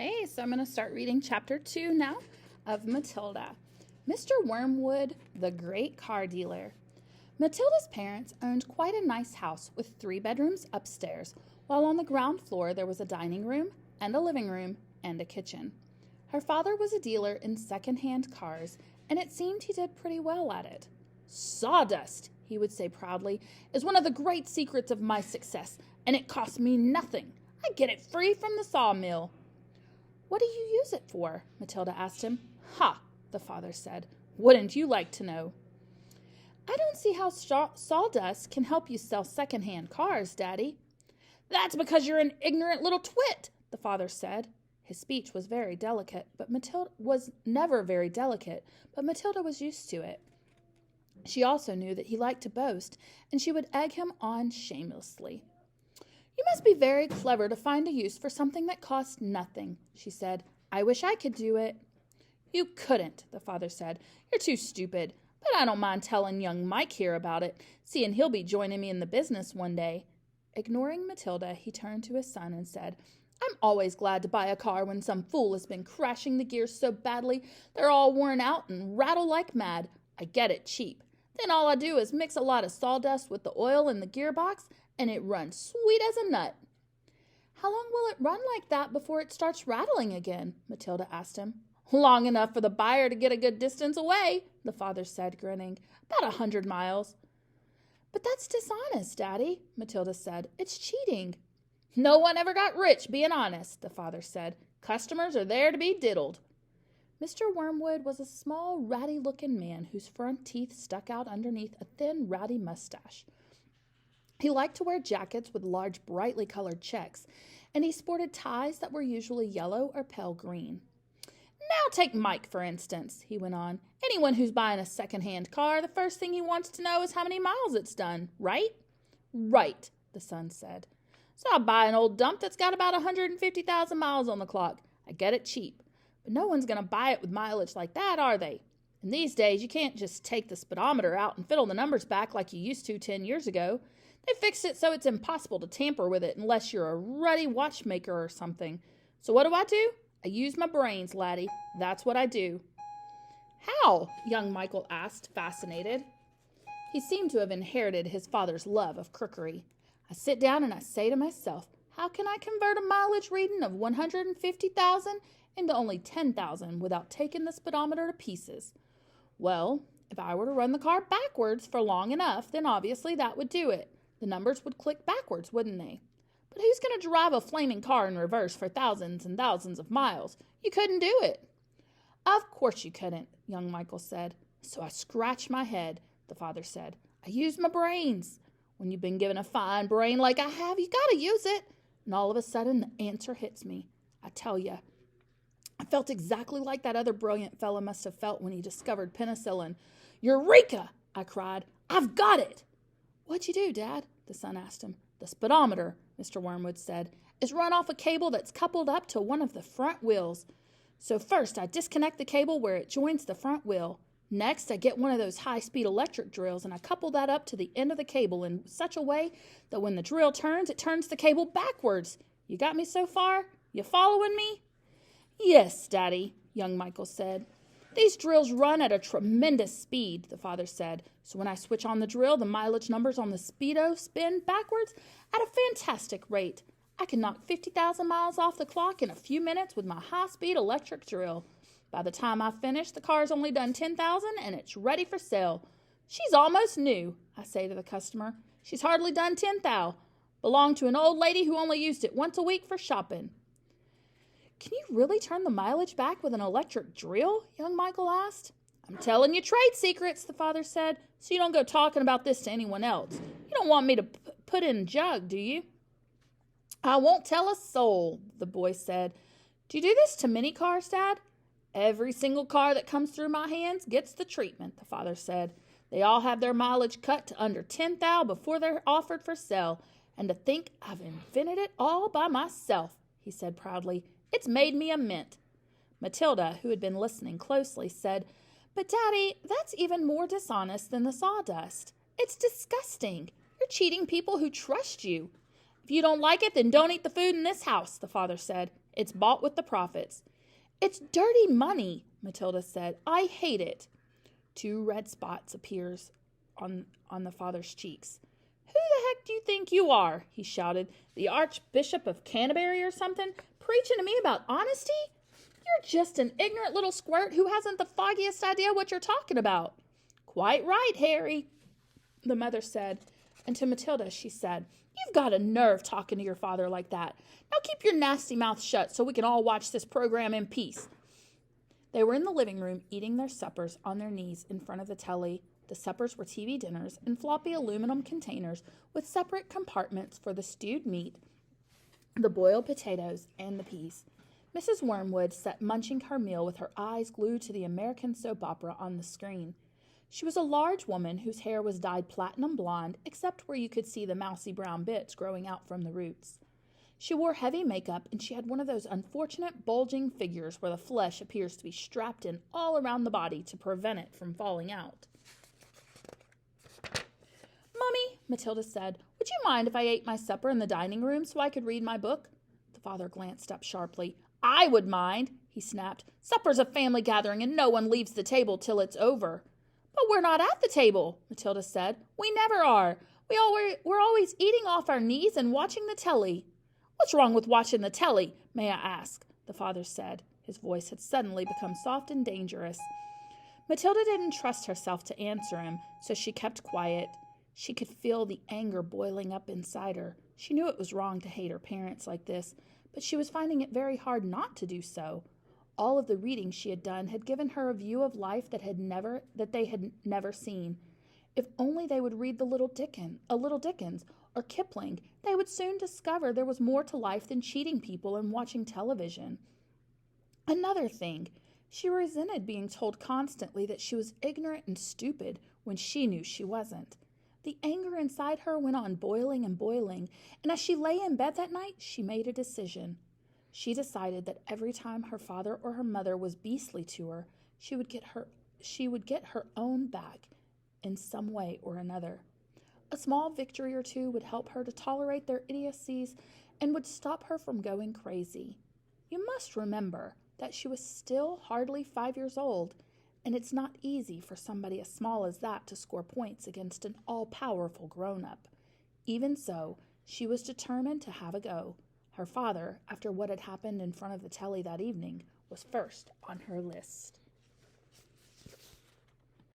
Okay, so I'm going to start reading chapter 2 now of Matilda. Mr. Wormwood, the Great Car Dealer. Matilda's parents owned quite a nice house with 3 bedrooms upstairs, while on the ground floor there was a dining room and a living room and a kitchen. Her father was a dealer in second-hand cars, and it seemed he did pretty well at it. "Sawdust," he would say proudly, "is one of the great secrets of my success, and it costs me nothing. I get it free from the sawmill." "What do you use it for?" Matilda asked him. "Ha," the father said. "Wouldn't you like to know?" "I don't see how sawdust can help you sell second-hand cars, Daddy." "That's because you're an ignorant little twit," the father said. His speech was very delicate, but Matilda was never very delicate, but Matilda was used to it. She also knew that he liked to boast, and she would egg him on shamelessly. "You must be very clever to find a use for something that costs nothing," she said. "I wish I could do it." "You couldn't," the father said. "You're too stupid. But I don't mind telling young Mike here about it, seeing he'll be joining me in the business one day." Ignoring Matilda, he turned to his son and said, "I'm always glad to buy a car when some fool has been crashing the gears so badly they're all worn out and rattle like mad. I get it cheap. Then all I do is mix a lot of sawdust with the oil in the gearbox, and it runs sweet as a nut." "How long will it run like that before it starts rattling again?" Matilda asked him. "Long enough for the buyer to get a good distance away," the father said, grinning. "About 100 miles. "But that's dishonest, Daddy," Matilda said. "It's cheating." "No one ever got rich being honest," the father said. "Customers are there to be diddled." Mr. Wormwood was a small, ratty-looking man whose front teeth stuck out underneath a thin, ratty mustache. He liked to wear jackets with large, brightly colored checks, and he sported ties that were usually yellow or pale green. "Now take Mike, for instance," he went on. "Anyone who's buying a second-hand car, the first thing he wants to know is how many miles it's done, right?" "Right," the son said. "So I buy an old dump that's got about 150,000 miles on the clock. I get it cheap. But no one's going to buy it with mileage like that, are they? And these days, you can't just take the speedometer out and fiddle the numbers back like you used to 10 years ago. They fixed it so it's impossible to tamper with it unless you're a ruddy watchmaker or something. So what do? I use my brains, laddie. That's what I do." "How?" young Michael asked, fascinated. He seemed to have inherited his father's love of crookery. "I sit down and I say to myself, how can I convert a mileage reading of 150,000 into only 10,000 without taking the speedometer to pieces? Well, if I were to run the car backwards for long enough, then obviously that would do it. The numbers would click backwards, wouldn't they? But who's going to drive a flaming car in reverse for thousands and thousands of miles? You couldn't do it." "Of course you couldn't," young Michael said. "So I scratch my head," the father said. "I use my brains. When you've been given a fine brain like I have, you got to use it. And all of a sudden, the answer hits me. I tell you, I felt exactly like that other brilliant fellow must have felt when he discovered penicillin. 'Eureka!' I cried. 'I've got it!'" "What'd you do, Dad?" the son asked him. "The speedometer," Mr. Wormwood said, "is run off a cable that's coupled up to one of the front wheels. So first I disconnect the cable where it joins the front wheel. Next I get one of those high-speed electric drills and I couple that up to the end of the cable in such a way that when the drill turns, it turns the cable backwards. You got me so far? You following me?" "Yes, Daddy," young Michael said. "These drills run at a tremendous speed," the father said. "So when I switch on the drill, the mileage numbers on the speedo spin backwards at a fantastic rate. I can knock 50,000 miles off the clock in a few minutes with my high-speed electric drill. By the time I finish, the car's only done 10,000 and it's ready for sale. 'She's almost new,' I say to the customer. 'She's hardly done 10,000. Belonged to an old lady who only used it once a week for shopping.'" "Can you really turn the mileage back with an electric drill?" young Michael asked. "I'm telling you trade secrets," the father said, "so you don't go talking about this to anyone else. You don't want me to put in a jug, do you?" "I won't tell a soul," the boy said. "Do you do this to many cars, Dad?" "Every single car that comes through my hands gets the treatment," the father said. "They all have their mileage cut to under 10,000 before they're offered for sale. And to think I've invented it all by myself," he said proudly. "It's made me a mint." Matilda, who had been listening closely, said, "But, Daddy, that's even more dishonest than the sawdust. It's disgusting. You're cheating people who trust you." "If you don't like it, then don't eat the food in this house," the father said. It's bought with the profits." "It's dirty money," Matilda said. "I hate it." 2 red spots appears on the father's cheeks. "Who the heck do you think you are?" he shouted. "The Archbishop of Canterbury or something? Preaching to me about honesty? You're just an ignorant little squirt who hasn't the foggiest idea what you're talking about." "Quite right, Harry," the mother said. And to Matilda she said, "You've got a nerve talking to your father like that. Now keep your nasty mouth shut so we can all watch this program in peace." They were in the living room eating their suppers on their knees in front of the telly. The suppers were TV dinners in floppy aluminum containers with separate compartments for the stewed meat, the boiled potatoes, and the peas. Mrs. Wormwood sat munching her meal with her eyes glued to the American soap opera on the screen. She was a large woman whose hair was dyed platinum blonde, except where you could see the mousy brown bits growing out from the roots. She wore heavy makeup, and she had one of those unfortunate bulging figures where the flesh appears to be strapped in all around the body to prevent it from falling out. "Mummy," Matilda said, "would you mind if I ate my supper in the dining room so I could read my book?" The father glanced up sharply. "I would mind," he snapped. "Supper's a family gathering and no one leaves the table till it's over." "But we're not at the table," Matilda said. "We never are. We're always eating off our knees and watching the telly." "What's wrong with watching the telly, may I ask?" the father said. His voice had suddenly become soft and dangerous. Matilda didn't trust herself to answer him, so she kept quiet. She could feel the anger boiling up inside her. She knew it was wrong to hate her parents like this, but she was finding it very hard not to do so. All of the reading she had done had given her a view of life that they had never seen. If only they would read a little Dickens or Kipling, they would soon discover there was more to life than cheating people and watching television. Another thing, she resented being told constantly that she was ignorant and stupid when she knew she wasn't. The anger inside her went on boiling and boiling, and as she lay in bed that night, she made a decision. She decided that every time her father or her mother was beastly to her, she would get her own back in some way or another. A small victory or two would help her to tolerate their idiocies and would stop her from going crazy. You must remember that she was still hardly 5 years old, and it's not easy for somebody as small as that to score points against an all-powerful grown-up. Even so, she was determined to have a go. Her father, after what had happened in front of the telly that evening, was first on her list.